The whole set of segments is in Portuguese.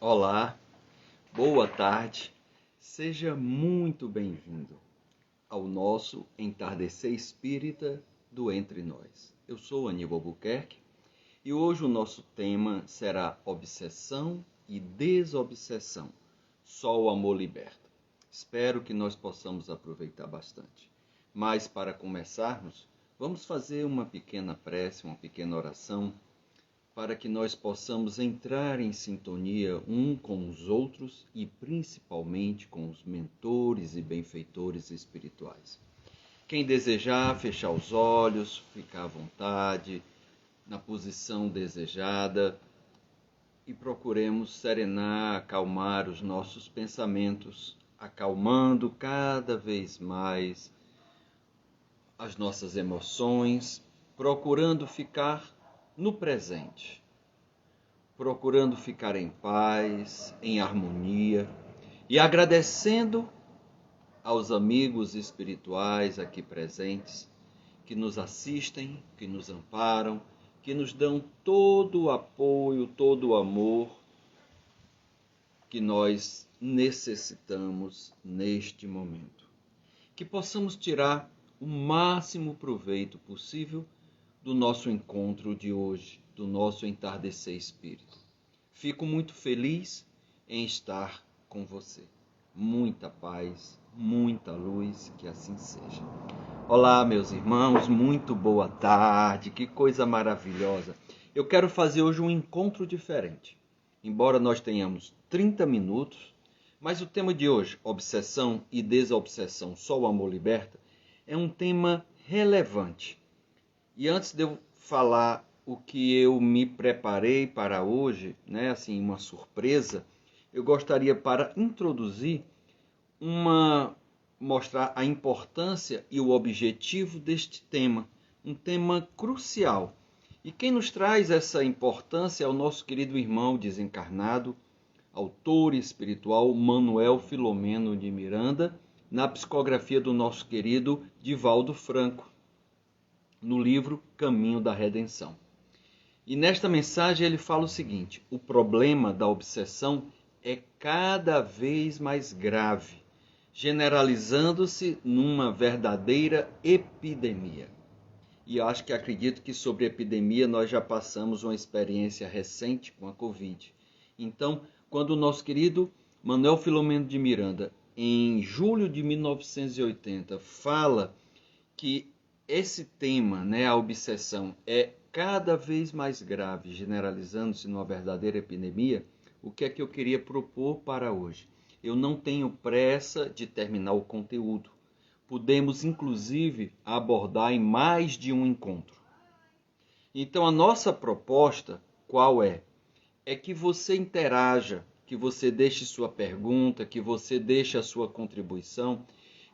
Olá, boa tarde, seja muito bem-vindo ao nosso Entardecer Espírita do Entre Nós. Eu sou Aníbal Albuquerque e hoje o nosso tema será obsessão e desobsessão. Só o amor liberta. Espero que nós possamos aproveitar bastante. Mas para começarmos, vamos fazer uma pequena prece, uma pequena oração, para que nós possamos entrar em sintonia um com os outros e principalmente com os mentores e benfeitores espirituais. Quem desejar fechar os olhos, ficar à vontade, na posição desejada, e procuremos serenar, acalmar os nossos pensamentos, acalmando cada vez mais as nossas emoções, procurando ficar no presente, procurando ficar em paz, em harmonia e agradecendo aos amigos espirituais aqui presentes que nos assistem, que nos amparam, que nos dão todo o apoio, todo o amor que nós necessitamos neste momento. Que possamos tirar o máximo proveito possível do nosso encontro de hoje, do nosso entardecer espírita. Fico muito feliz em estar com você. Muita paz, muita luz, que assim seja. Olá, meus irmãos, muito boa tarde, que coisa maravilhosa. Eu quero fazer hoje um encontro diferente. Embora nós tenhamos 30 minutos, mas o tema de hoje, obsessão e desobsessão, só o amor liberta, é um tema relevante. E antes de eu falar o que eu me preparei para hoje, assim, uma surpresa, eu gostaria para introduzir mostrar a importância e o objetivo deste tema, um tema crucial. E quem nos traz essa importância é o nosso querido irmão desencarnado, autor espiritual Manuel Filomeno de Miranda, na psicografia do nosso querido Divaldo Franco, no livro Caminho da Redenção. E nesta mensagem ele fala o seguinte: o problema da obsessão é cada vez mais grave, generalizando-se numa verdadeira epidemia. E eu acredito que sobre epidemia nós já passamos uma experiência recente com a Covid. Então, quando o nosso querido Manuel Filomeno de Miranda, em julho de 1980, fala que esse tema, a obsessão, é cada vez mais grave, generalizando-se numa verdadeira epidemia, o que é que eu queria propor para hoje? Eu não tenho pressa de terminar o conteúdo. Podemos, inclusive, abordar em mais de um encontro. Então, a nossa proposta, qual é? É que você interaja, que você deixe sua pergunta, que você deixe a sua contribuição,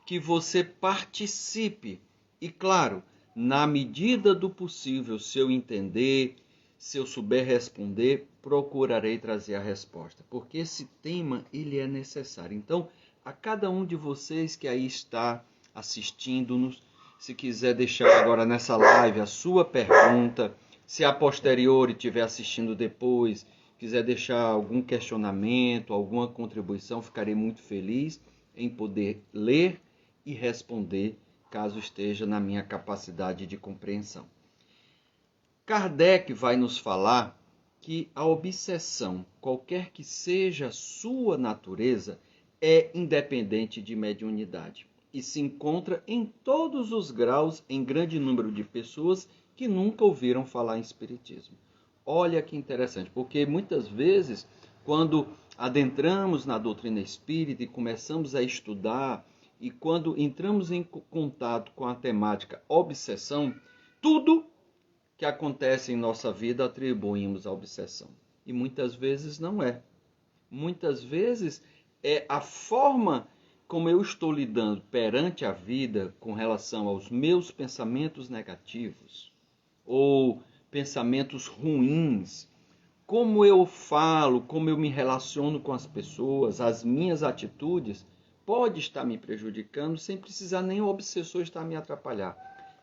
que você participe. E claro, na medida do possível, se eu entender, se eu souber responder, procurarei trazer a resposta. Porque esse tema, ele é necessário. Então, a cada um de vocês que aí está assistindo-nos, se quiser deixar agora nessa live a sua pergunta, se a posteriori estiver assistindo depois, quiser deixar algum questionamento, alguma contribuição, ficarei muito feliz em poder ler e responder, caso esteja na minha capacidade de compreensão. Kardec vai nos falar que a obsessão, qualquer que seja a sua natureza, é independente de mediunidade e se encontra em todos os graus em grande número de pessoas que nunca ouviram falar em espiritismo. Olha que interessante, porque muitas vezes, quando adentramos na doutrina espírita e começamos a estudar, e quando entramos em contato com a temática obsessão, tudo que acontece em nossa vida atribuímos à obsessão. E muitas vezes não é. Muitas vezes é a forma como eu estou lidando perante a vida com relação aos meus pensamentos negativos ou pensamentos ruins, como eu falo, como eu me relaciono com as pessoas, as minhas atitudes, pode estar me prejudicando sem precisar nem o obsessor estar me atrapalhar.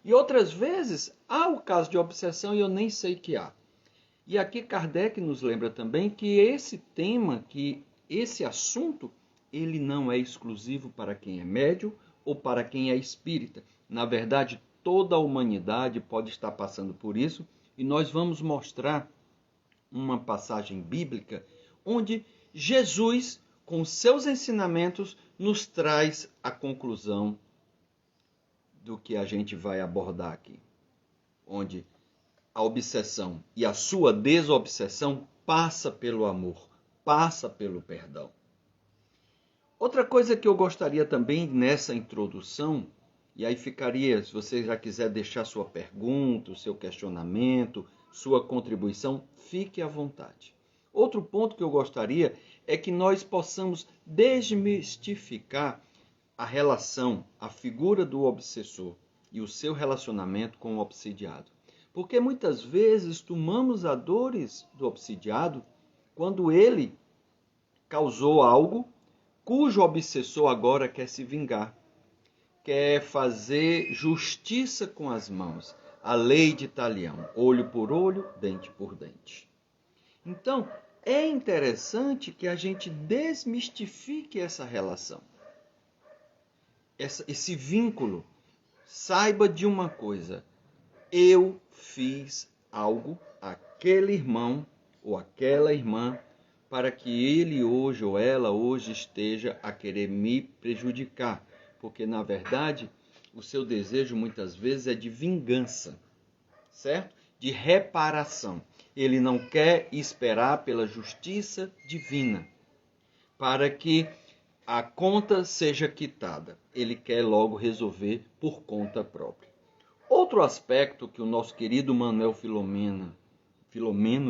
E outras vezes há o caso de obsessão e eu nem sei que há. E aqui Kardec nos lembra também que esse tema, que esse assunto, ele não é exclusivo para quem é médium ou para quem é espírita. Na verdade, toda a humanidade pode estar passando por isso, e nós vamos mostrar uma passagem bíblica onde Jesus, com seus ensinamentos, nos traz a conclusão do que a gente vai abordar aqui, onde a obsessão e a sua desobsessão passa pelo amor, passa pelo perdão. Outra coisa que eu gostaria também nessa introdução, e aí ficaria, se você já quiser deixar sua pergunta, o seu questionamento, sua contribuição, fique à vontade. Outro ponto que eu gostaria é que nós possamos desmistificar a relação, a figura do obsessor e o seu relacionamento com o obsidiado. Porque muitas vezes tomamos as dores do obsidiado quando ele causou algo cujo obsessor agora quer se vingar, quer fazer justiça com as mãos, a lei de Talião, olho por olho, dente por dente. Então, é interessante que a gente desmistifique essa relação, esse vínculo. Saiba de uma coisa: eu fiz algo àquele irmão ou àquela irmã para que ele hoje ou ela hoje esteja a querer me prejudicar. Porque, na verdade, o seu desejo muitas vezes é de vingança, certo? De reparação. Ele não quer esperar pela justiça divina para que a conta seja quitada. Ele quer logo resolver por conta própria. Outro aspecto que o nosso querido Manuel Filomeno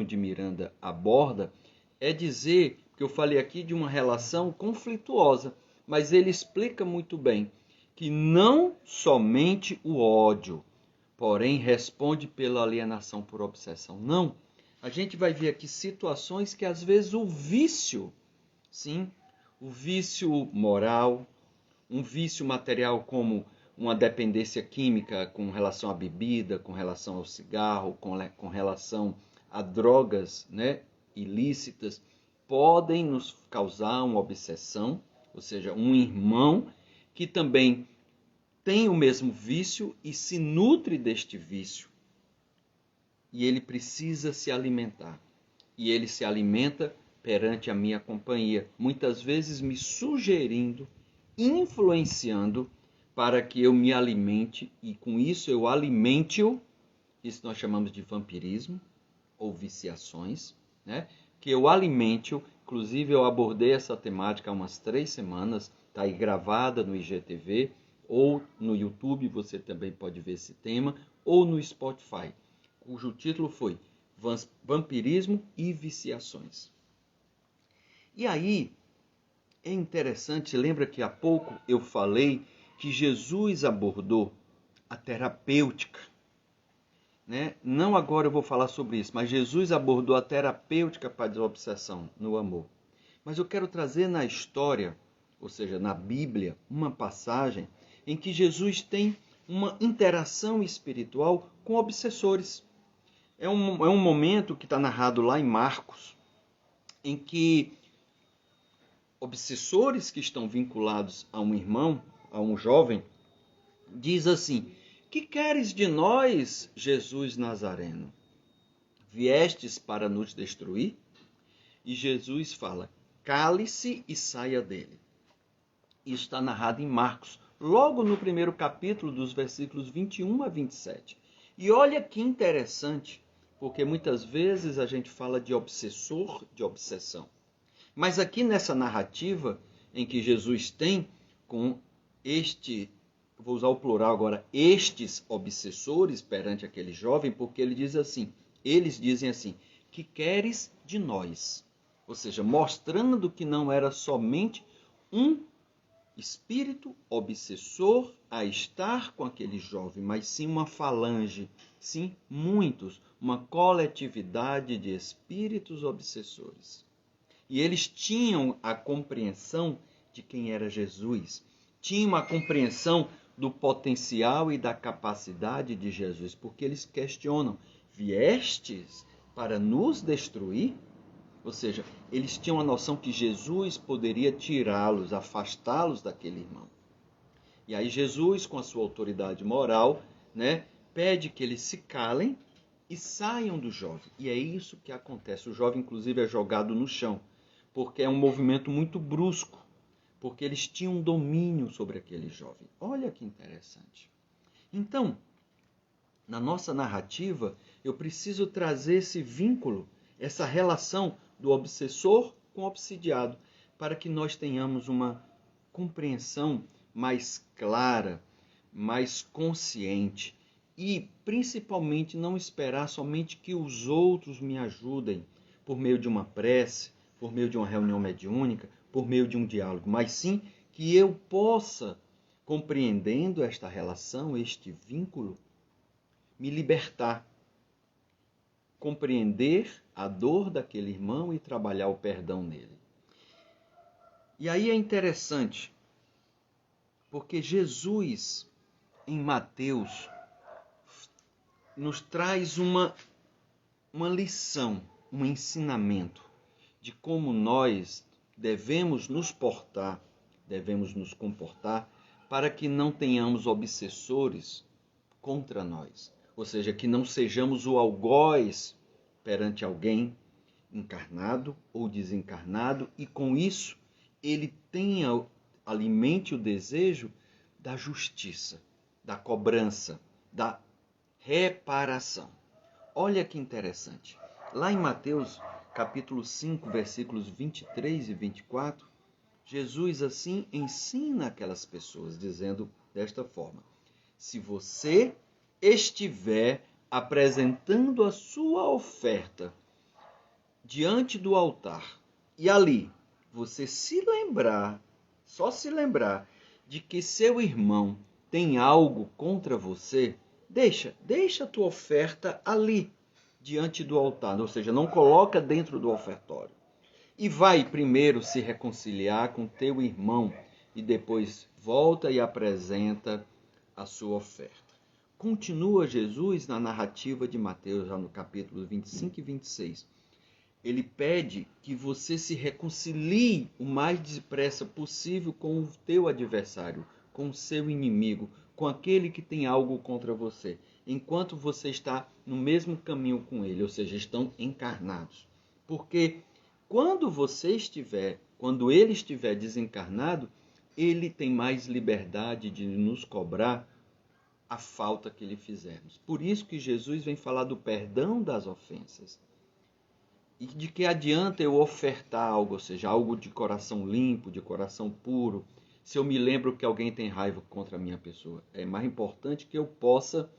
de Miranda aborda é dizer, que eu falei aqui de uma relação conflituosa, mas ele explica muito bem que não somente o ódio, porém responde pela alienação por obsessão. Não, a gente vai ver aqui situações que às vezes o vício, sim, o vício moral, um vício material como uma dependência química com relação à bebida, com relação ao cigarro, com relação a drogas, né, ilícitas, podem nos causar uma obsessão, ou seja, um irmão que também tem o mesmo vício e se nutre deste vício. E ele precisa se alimentar. E ele se alimenta perante a minha companhia, muitas vezes me sugerindo, influenciando para que eu me alimente e com isso eu alimente-o. Isso nós chamamos de vampirismo ou viciações, né? Que eu alimente-o. Inclusive eu abordei essa temática há umas 3 semanas, está aí gravada no IGTV ou no YouTube, você também pode ver esse tema, ou no Spotify, cujo título foi Vampirismo e Viciações. E aí, é interessante, lembra que há pouco eu falei que Jesus abordou a terapêutica, né? Não agora eu vou falar sobre isso, mas Jesus abordou a terapêutica para a desobsessão no amor. Mas eu quero trazer na história, ou seja, na Bíblia, uma passagem em que Jesus tem uma interação espiritual com obsessores. É um momento que está narrado lá em Marcos, em que obsessores que estão vinculados a um irmão, a um jovem, diz assim: que queres de nós, Jesus Nazareno? Viestes para nos destruir? E Jesus fala: cale-se e saia dele. Isso está narrado em Marcos, logo no primeiro capítulo, dos versículos 21 a 27. E olha que interessante, porque muitas vezes a gente fala de obsessor, de obsessão. Mas aqui nessa narrativa em que Jesus tem com vou usar o plural agora, estes obsessores perante aquele jovem, porque eles dizem assim, que queres de nós? Ou seja, mostrando que não era somente um espírito obsessor a estar com aquele jovem, mas sim uma falange, sim muitos, uma coletividade de espíritos obsessores. E eles tinham a compreensão de quem era Jesus, tinham a compreensão do potencial e da capacidade de Jesus, porque eles questionam: viestes para nos destruir? Ou seja, eles tinham a noção que Jesus poderia tirá-los, afastá-los daquele irmão. E aí Jesus, com a sua autoridade moral, né, pede que eles se calem e saiam do jovem. E é isso que acontece. O jovem, inclusive, é jogado no chão, porque é um movimento muito brusco, porque eles tinham domínio sobre aquele jovem. Olha que interessante. Então, na nossa narrativa, eu preciso trazer esse vínculo, essa relação do obsessor com o obsidiado, para que nós tenhamos uma compreensão mais clara, mais consciente e, principalmente, não esperar somente que os outros me ajudem por meio de uma prece, por meio de uma reunião mediúnica, por meio de um diálogo, mas sim que eu possa, compreendendo esta relação, este vínculo, me libertar, compreender a dor daquele irmão e trabalhar o perdão nele. E aí é interessante, porque Jesus, em Mateus, nos traz uma lição, um ensinamento de como nós devemos nos portar, devemos nos comportar para que não tenhamos obsessores contra nós. Ou seja, que não sejamos o algoz perante alguém encarnado ou desencarnado e com isso ele tenha, alimente o desejo da justiça, da cobrança, da reparação. Olha que interessante. Lá em Mateus, capítulo 5, versículos 23 e 24, Jesus assim ensina aquelas pessoas, dizendo desta forma: se você estiver apresentando a sua oferta diante do altar e ali você só se lembrar de que seu irmão tem algo contra você, deixa a tua oferta ali diante do altar, ou seja, não coloca dentro do ofertório. E vai primeiro se reconciliar com teu irmão e depois volta e apresenta a sua oferta. Continua Jesus na narrativa de Mateus, já no capítulo 25 e 26. Ele pede que você se reconcilie o mais depressa possível com o teu adversário, com o seu inimigo, com aquele que tem algo contra você, enquanto você está no mesmo caminho com ele, ou seja, estão encarnados. Porque quando ele estiver desencarnado, ele tem mais liberdade de nos cobrar a falta que lhe fizermos. Por isso que Jesus vem falar do perdão das ofensas. E de que adianta eu ofertar algo, ou seja, algo de coração limpo, de coração puro, se eu me lembro que alguém tem raiva contra a minha pessoa. É mais importante que eu possa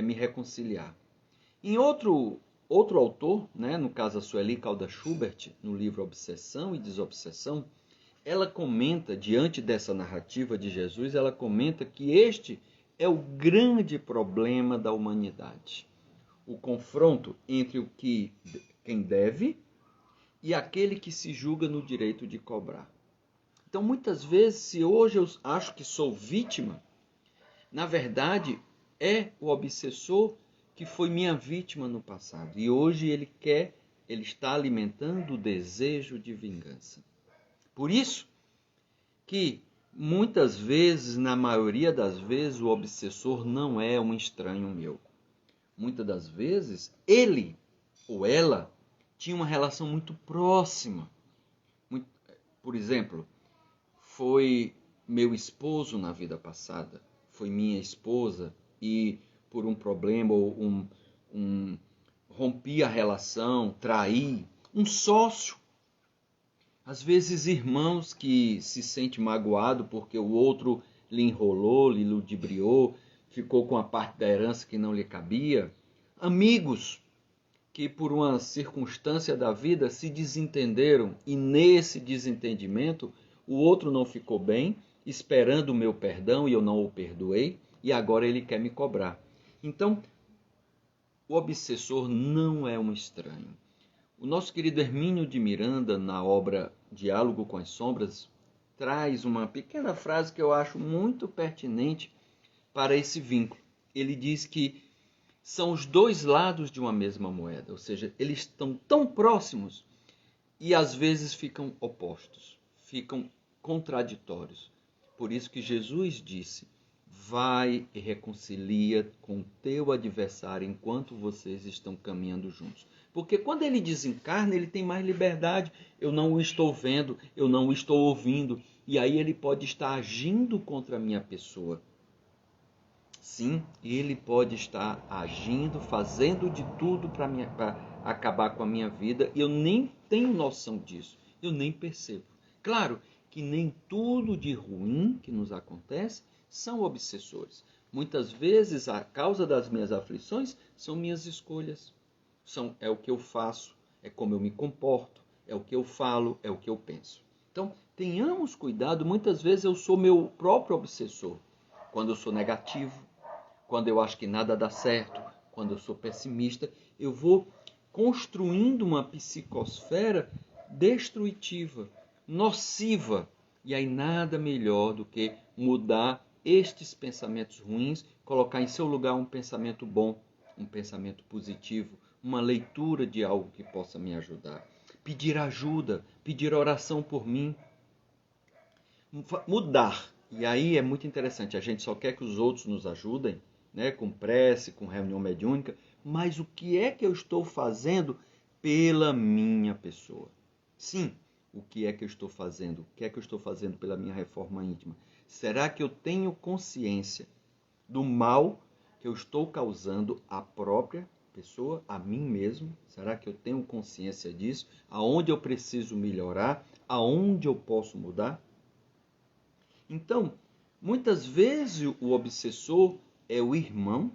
me reconciliar. Em outro autor, né, no caso a Sueli Caldas Schubert, no livro Obsessão e Desobsessão, ela comenta, diante dessa narrativa de Jesus, ela comenta que este é o grande problema da humanidade. O confronto entre quem deve e aquele que se julga no direito de cobrar. Então, muitas vezes, se hoje eu acho que sou vítima, na verdade, é o obsessor que foi minha vítima no passado. E hoje ele está alimentando o desejo de vingança. Por isso que muitas vezes, na maioria das vezes, o obsessor não é um estranho meu. Muitas das vezes, ele ou ela tinha uma relação muito próxima. Por exemplo, foi meu esposo na vida passada, foi minha esposa e por um problema ou rompi a relação, traí, um sócio. Às vezes irmãos que se sentem magoados porque o outro lhe enrolou, lhe ludibriou, ficou com a parte da herança que não lhe cabia. Amigos que por uma circunstância da vida se desentenderam e nesse desentendimento o outro não ficou bem, esperando o meu perdão e eu não o perdoei e agora ele quer me cobrar. Então, o obsessor não é um estranho. O nosso querido Hermínio de Miranda, na obra Diálogo com as Sombras, traz uma pequena frase que eu acho muito pertinente para esse vínculo. Ele diz que São os dois lados de uma mesma moeda, ou seja, eles estão tão próximos e às vezes ficam opostos, ficam contraditórios. Por isso que Jesus disse: vai e reconcilia com o teu adversário enquanto vocês estão caminhando juntos. Porque quando ele desencarna, ele tem mais liberdade. Eu não o estou vendo, eu não o estou ouvindo. E aí ele pode estar agindo contra a minha pessoa. Sim, ele pode estar agindo, fazendo de tudo para acabar com a minha vida. E eu nem tenho noção disso. Eu nem percebo. Claro que nem tudo de ruim que nos acontece são obsessores. Muitas vezes a causa das minhas aflições são minhas escolhas. É o que eu faço, é como eu me comporto, é o que eu falo, é o que eu penso. Então, tenhamos cuidado. Muitas vezes eu sou meu próprio obsessor. Quando eu sou negativo, quando eu acho que nada dá certo, quando eu sou pessimista, eu vou construindo uma psicosfera destrutiva, nociva. E aí nada melhor do que mudar estes pensamentos ruins, colocar em seu lugar um pensamento bom, um pensamento positivo, uma leitura de algo que possa me ajudar. Pedir ajuda, pedir oração por mim. Mudar. E aí é muito interessante, a gente só quer que os outros nos ajudem, né, com prece, com reunião mediúnica, mas o que é que eu estou fazendo pela minha pessoa? Sim, o que é que eu estou fazendo? O que é que eu estou fazendo pela minha reforma íntima? Será que eu tenho consciência do mal que eu estou causando à própria pessoa, a mim mesmo? Será que eu tenho consciência disso? Aonde eu preciso melhorar? Aonde eu posso mudar? Então, muitas vezes o obsessor é o irmão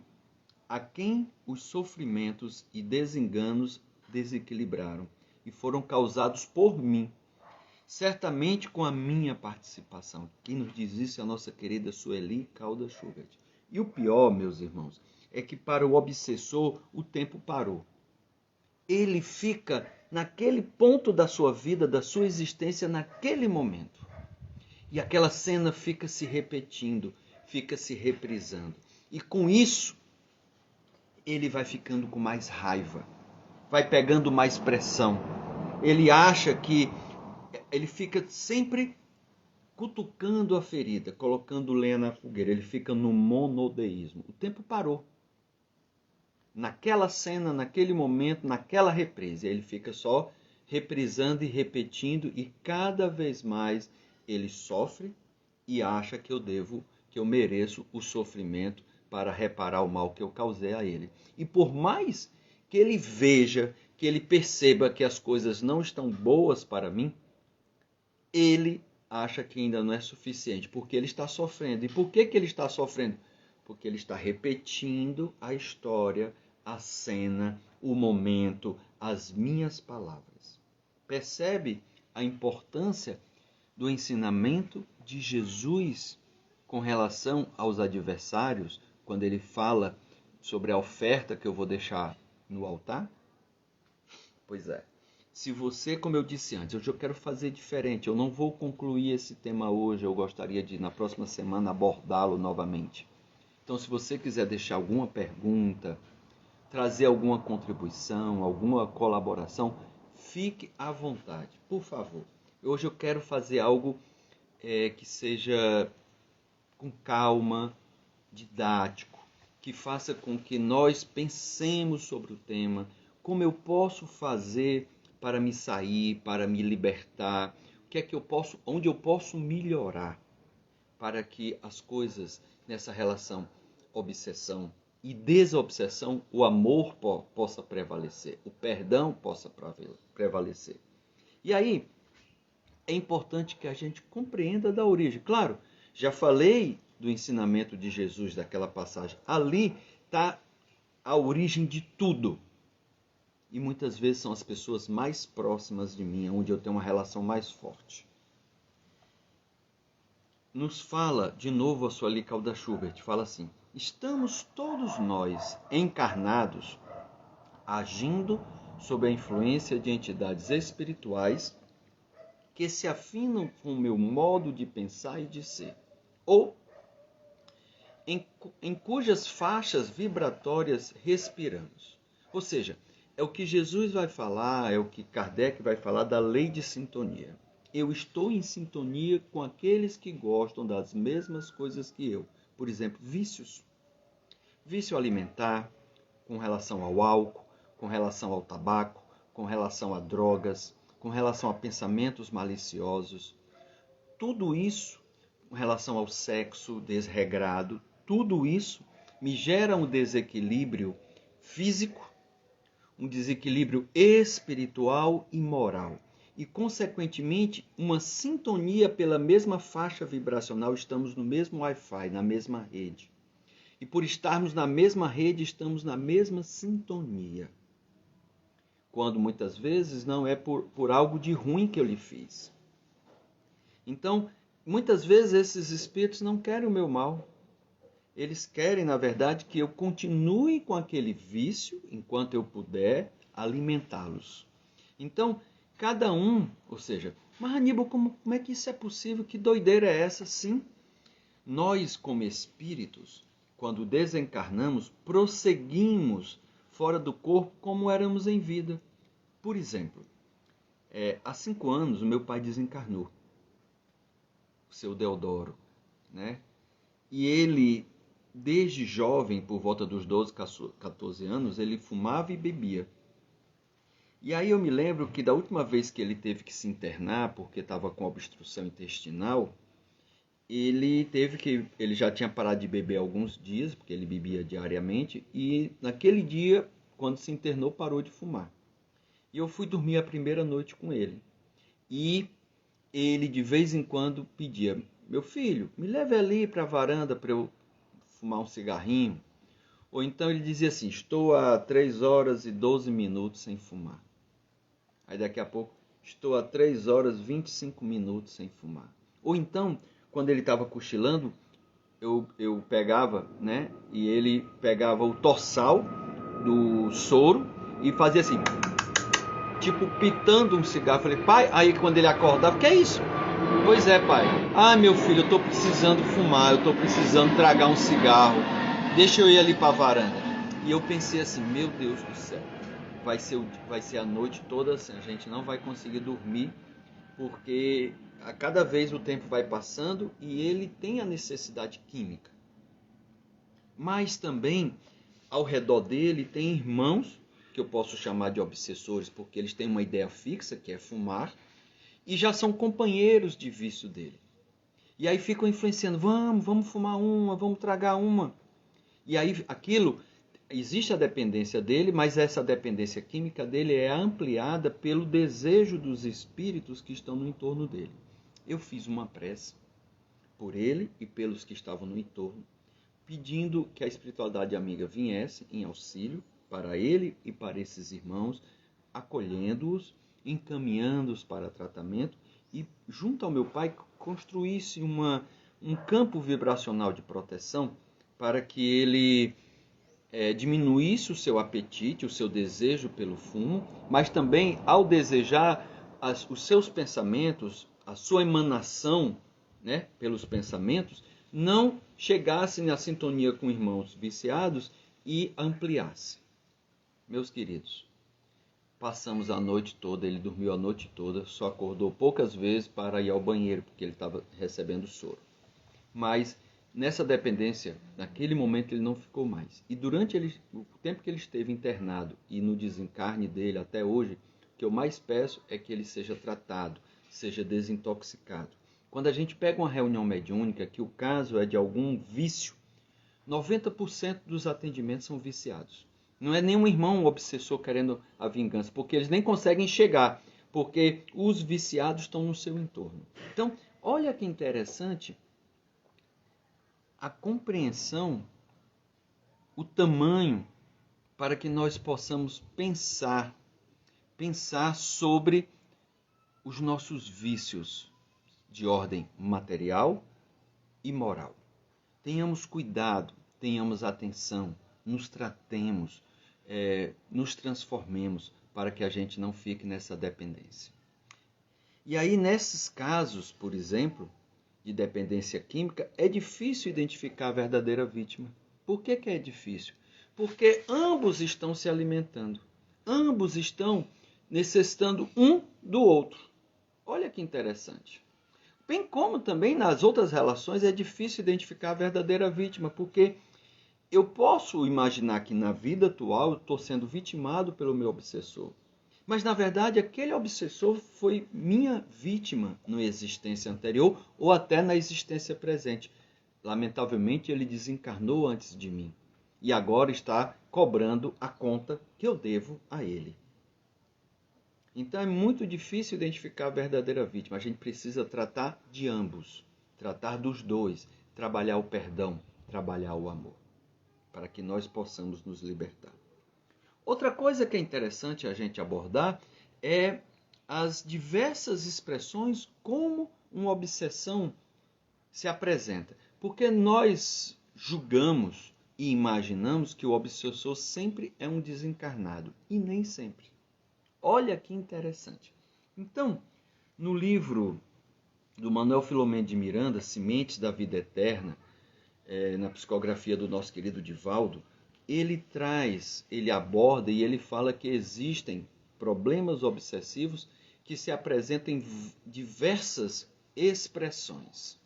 a quem os sofrimentos e desenganos desequilibraram e foram causados por mim, certamente com a minha participação. Quem nos diz isso é a nossa querida Sueli Caldas Schubert. E o pior, meus irmãos, é que para o obsessor o tempo parou. Ele fica naquele ponto da sua vida, da sua existência, naquele momento. E aquela cena fica se repetindo, fica se reprisando. E com isso, ele vai ficando com mais raiva, vai pegando mais pressão. Ele acha que ele fica sempre cutucando a ferida, colocando lenha na fogueira. Ele fica no monodeísmo. O tempo parou. Naquela cena, naquele momento, naquela reprise, ele fica só reprisando e repetindo, e cada vez mais ele sofre e acha que eu mereço o sofrimento para reparar o mal que eu causei a ele. E por mais que ele veja, que ele perceba que as coisas não estão boas para mim, ele acha que ainda não é suficiente, porque ele está sofrendo. E por que ele está sofrendo? Porque ele está repetindo a história, a cena, o momento, as minhas palavras. Percebe a importância do ensinamento de Jesus com relação aos adversários, quando ele fala sobre a oferta que eu vou deixar no altar? Pois é. Se você, como eu disse antes, hoje eu quero fazer diferente, eu não vou concluir esse tema hoje, eu gostaria de, na próxima semana, abordá-lo novamente. Então, se você quiser deixar alguma pergunta, trazer alguma contribuição, alguma colaboração, fique à vontade, por favor. Hoje eu quero fazer algo que seja com calma, didático, que faça com que nós pensemos sobre o tema, como eu posso fazer para me sair, para me libertar, o que é que eu posso, onde eu posso melhorar, para que as coisas nessa relação obsessão e desobsessão, o amor possa prevalecer, o perdão possa prevalecer. E aí, é importante que a gente compreenda da origem. Claro, já falei do ensinamento de Jesus, daquela passagem. Ali está a origem de tudo. E muitas vezes são as pessoas mais próximas de mim, onde eu tenho uma relação mais forte. Nos fala, de novo, a Sueli Caldas Schubert, fala assim: estamos todos nós encarnados, agindo sob a influência de entidades espirituais que se afinam com o meu modo de pensar e de ser. Ou em cujas faixas vibratórias respiramos. Ou seja, é o que Jesus vai falar, é o que Kardec vai falar da lei de sintonia. Eu estou em sintonia com aqueles que gostam das mesmas coisas que eu. Por exemplo, vícios. Vício alimentar, com relação ao álcool, com relação ao tabaco, com relação a drogas, com relação a pensamentos maliciosos. Tudo isso, com relação ao sexo desregrado, tudo isso me gera um desequilíbrio físico, um desequilíbrio espiritual e moral. E, consequentemente, uma sintonia pela mesma faixa vibracional, estamos no mesmo Wi-Fi, na mesma rede. E por estarmos na mesma rede, estamos na mesma sintonia. Quando muitas vezes não é por algo de ruim que eu lhe fiz. Então, muitas vezes esses espíritos não querem o meu mal. Eles querem, na verdade, que eu continue com aquele vício, enquanto eu puder, alimentá-los. Então, cada um, ou seja, mas Aníbal, como é que isso é possível? Que doideira é essa? Sim, nós como espíritos, quando desencarnamos, prosseguimos fora do corpo como éramos em vida. Por exemplo, há 5 anos o meu pai desencarnou, o seu Deodoro, né? E ele, desde jovem, por volta dos 12, 14 anos, ele fumava e bebia. E aí eu me lembro que da última vez que ele teve que se internar, porque estava com obstrução intestinal, ele já tinha parado de beber há alguns dias, porque ele bebia diariamente, e naquele dia, quando se internou, parou de fumar. E eu fui dormir a primeira noite com ele. E ele de vez em quando pedia: meu filho, me leve ali para a varanda para eu fumar um cigarrinho. Ou então ele dizia assim: estou há 3 horas e 12 minutos sem fumar. Aí daqui a pouco, estou há 3 horas e 25 minutos sem fumar. Ou então, quando ele estava cochilando, eu pegava, né? E ele pegava o torçal do soro e fazia assim, tipo pitando um cigarro. Falei: pai, aí quando ele acordava, que é isso? Pois é, pai. Ah, meu filho, eu estou precisando fumar, eu estou precisando tragar um cigarro. Deixa eu ir ali para a varanda. E eu pensei assim: meu Deus do céu, vai ser a noite toda assim, a gente não vai conseguir dormir, porque a cada vez o tempo vai passando e ele tem a necessidade química. Mas também, ao redor dele, tem irmãos, que eu posso chamar de obsessores, porque eles têm uma ideia fixa, que é fumar, e já são companheiros de vício dele. E aí ficam influenciando: vamos fumar uma, vamos tragar uma. E aí aquilo, existe a dependência dele, mas essa dependência química dele é ampliada pelo desejo dos espíritos que estão no entorno dele. Eu fiz uma prece por ele e pelos que estavam no entorno, pedindo que a espiritualidade amiga viesse em auxílio para ele e para esses irmãos, acolhendo-os, encaminhando-os para tratamento e, junto ao meu pai, construísse um campo vibracional de proteção para que ele diminuísse o seu apetite, o seu desejo pelo fumo, mas também, ao desejar, os seus pensamentos, a sua emanação, né, pelos pensamentos, não chegasse na sintonia com irmãos viciados e ampliasse. Meus queridos, passamos a noite toda, ele dormiu a noite toda, só acordou poucas vezes para ir ao banheiro, porque ele estava recebendo soro. Mas nessa dependência, naquele momento ele não ficou mais. E durante o tempo que ele esteve internado e no desencarne dele até hoje, o que eu mais peço é que ele seja tratado, seja desintoxicado. Quando a gente pega uma reunião mediúnica que o caso é de algum vício, 90% dos atendimentos são viciados. Não é nenhum irmão obsessor querendo a vingança, porque eles nem conseguem chegar, porque os viciados estão no seu entorno. Então, olha que interessante a compreensão, o tamanho, para que nós possamos pensar sobre os nossos vícios de ordem material e moral. Tenhamos cuidado, tenhamos atenção, nos tratemos, nos transformemos para que a gente não fique nessa dependência. E aí, nesses casos, por exemplo, de dependência química, é difícil identificar a verdadeira vítima. Por que é difícil? Porque ambos estão se alimentando. Ambos estão necessitando um do outro. Olha que interessante. Bem como também nas outras relações é difícil identificar a verdadeira vítima, porque eu posso imaginar que na vida atual eu estou sendo vitimado pelo meu obsessor. Mas, na verdade, aquele obsessor foi minha vítima na existência anterior ou até na existência presente. Lamentavelmente, ele desencarnou antes de mim e agora está cobrando a conta que eu devo a ele. Então, é muito difícil identificar a verdadeira vítima. A gente precisa tratar de ambos, tratar dos dois, trabalhar o perdão, trabalhar o amor, para que nós possamos nos libertar. Outra coisa que é interessante a gente abordar é as diversas expressões como uma obsessão se apresenta. Porque nós julgamos e imaginamos que o obsessor sempre é um desencarnado, e nem sempre. Olha que interessante. Então, no livro do Manuel Filomeno de Miranda, Sementes da Vida Eterna, na psicografia do nosso querido Divaldo, ele aborda e ele fala que existem problemas obsessivos que se apresentam em diversas expressões.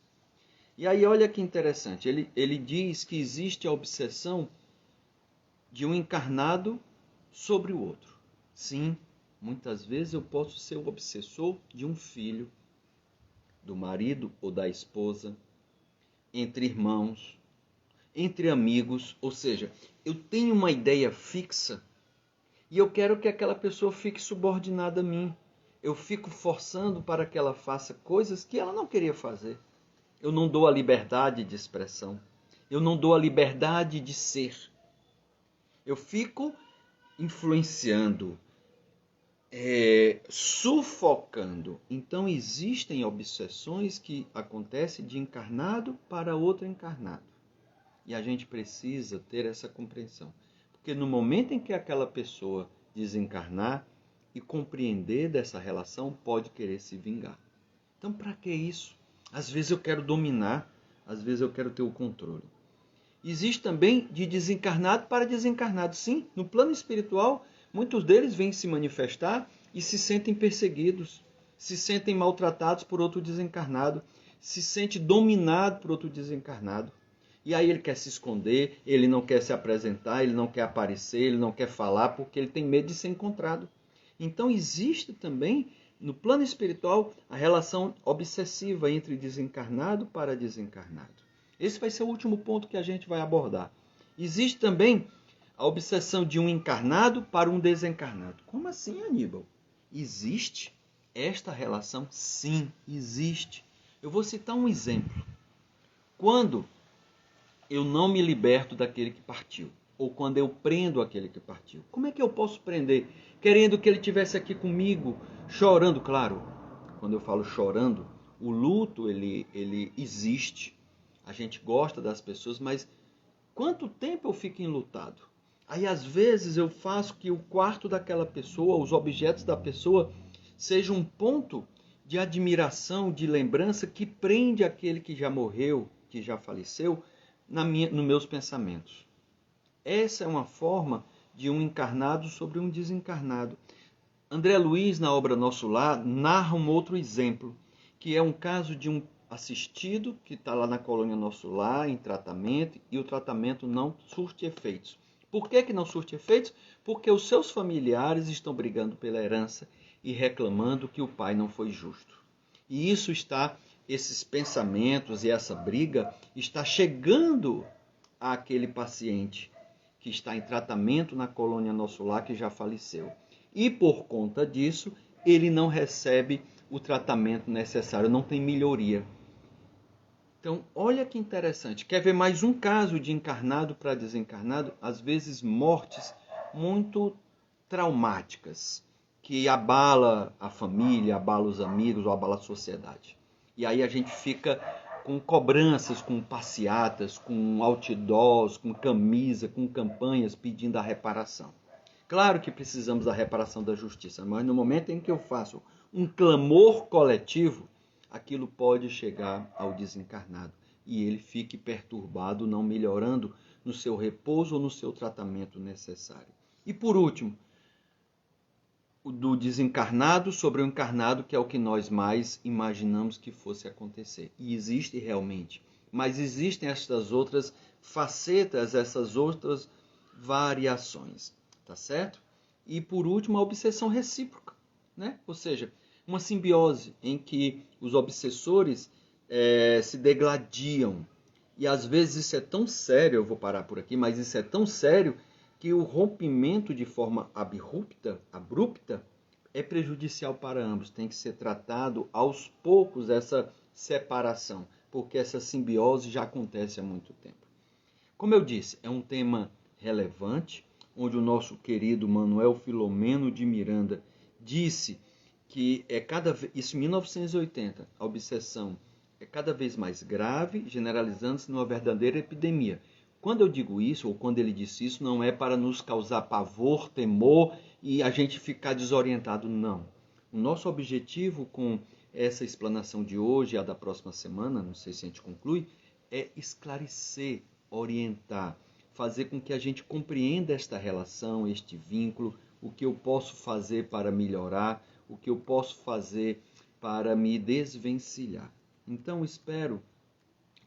E aí olha que interessante, ele diz que existe a obsessão de um encarnado sobre o outro. Sim, muitas vezes eu posso ser o obsessor de um filho, do marido ou da esposa, entre irmãos, entre amigos, ou seja, eu tenho uma ideia fixa e eu quero que aquela pessoa fique subordinada a mim. Eu fico forçando para que ela faça coisas que ela não queria fazer. Eu não dou a liberdade de expressão. Eu não dou a liberdade de ser. Eu fico influenciando, sufocando. Então existem obsessões que acontecem de encarnado para outro encarnado. E a gente precisa ter essa compreensão. Porque no momento em que aquela pessoa desencarnar e compreender dessa relação, pode querer se vingar. Então, para que isso? Às vezes eu quero dominar, às vezes eu quero ter o controle. Existe também de desencarnado para desencarnado. Sim, no plano espiritual, muitos deles vêm se manifestar e se sentem perseguidos, se sentem maltratados por outro desencarnado, se sente dominado por outro desencarnado. E aí ele quer se esconder, ele não quer se apresentar, ele não quer aparecer, ele não quer falar, porque ele tem medo de ser encontrado. Então existe também, no plano espiritual, a relação obsessiva entre desencarnado para desencarnado. Esse vai ser o último ponto que a gente vai abordar. Existe também a obsessão de um encarnado para um desencarnado. Como assim, Aníbal? Existe esta relação? Sim, existe. Eu vou citar um exemplo. Quando eu não me liberto daquele que partiu, ou quando eu prendo aquele que partiu. Como é que eu posso prender? Querendo que ele estivesse aqui comigo, chorando, claro. Quando eu falo chorando, o luto ele existe. A gente gosta das pessoas, mas quanto tempo eu fico enlutado? Aí às vezes eu faço que o quarto daquela pessoa, os objetos da pessoa, seja um ponto de admiração, de lembrança que prende aquele que já morreu, que já faleceu, nos meus pensamentos. Essa é uma forma de um encarnado sobre um desencarnado. André Luiz, na obra Nosso Lar, narra um outro exemplo, que é um caso de um assistido que está lá na colônia Nosso Lar, em tratamento, e o tratamento não surte efeitos. Por que não surte efeitos? Porque os seus familiares estão brigando pela herança e reclamando que o pai não foi justo. E isso está... Esses pensamentos e essa briga está chegando àquele paciente que está em tratamento na colônia Nosso Lar, que já faleceu. E por conta disso, ele não recebe o tratamento necessário, não tem melhoria. Então, olha que interessante. Quer ver mais um caso de encarnado para desencarnado? Às vezes mortes muito traumáticas, que abala a família, abala os amigos ou abala a sociedade. E aí a gente fica com cobranças, com passeatas, com outdoors, com camisa, com campanhas pedindo a reparação. Claro que precisamos da reparação da justiça, mas no momento em que eu faço um clamor coletivo, aquilo pode chegar ao desencarnado e ele fique perturbado, não melhorando no seu repouso ou no seu tratamento necessário. E por último, do desencarnado sobre o encarnado, que é o que nós mais imaginamos que fosse acontecer. E existe realmente. Mas existem essas outras facetas, essas outras variações. Tá certo? E por último, a obsessão recíproca. Né? Ou seja, uma simbiose em que os obsessores se degladiam. E às vezes isso é tão sério, eu vou parar por aqui, mas isso é tão sério que o rompimento de forma abrupta, é prejudicial para ambos. Tem que ser tratado aos poucos essa separação, porque essa simbiose já acontece há muito tempo. Como eu disse, é um tema relevante, onde o nosso querido Manuel Filomeno de Miranda disse que isso em 1980, a obsessão é cada vez mais grave, generalizando-se numa verdadeira epidemia. Quando eu digo isso, ou quando ele disse isso, não é para nos causar pavor, temor e a gente ficar desorientado, não. O nosso objetivo com essa explanação de hoje e a da próxima semana, não sei se a gente conclui, é esclarecer, orientar, fazer com que a gente compreenda esta relação, este vínculo, o que eu posso fazer para melhorar, o que eu posso fazer para me desvencilhar. Então, espero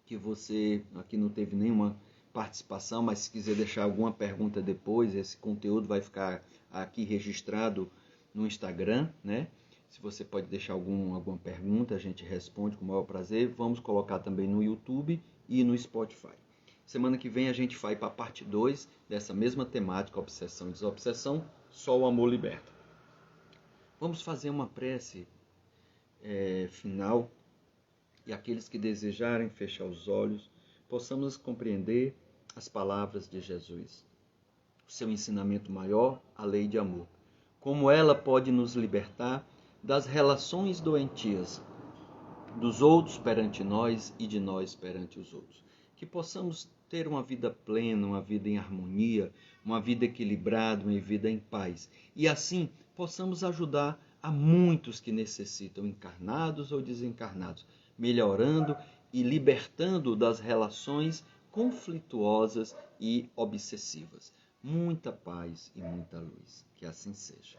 que você, aqui não teve nenhuma participação, mas se quiser deixar alguma pergunta depois, esse conteúdo vai ficar aqui registrado no Instagram, né? Se você pode deixar alguma pergunta, a gente responde com o maior prazer. Vamos colocar também no YouTube e no Spotify. Semana que vem a gente vai para a parte 2 dessa mesma temática, obsessão e desobsessão, só o amor liberta. Vamos fazer uma prece final e aqueles que desejarem fechar os olhos, possamos compreender as palavras de Jesus, o seu ensinamento maior, a lei de amor, como ela pode nos libertar das relações doentias dos outros perante nós e de nós perante os outros. Que possamos ter uma vida plena, uma vida em harmonia, uma vida equilibrada, uma vida em paz. E assim possamos ajudar a muitos que necessitam, encarnados ou desencarnados, melhorando e libertando das relações conflituosas e obsessivas. Muita paz e muita luz. Que assim seja.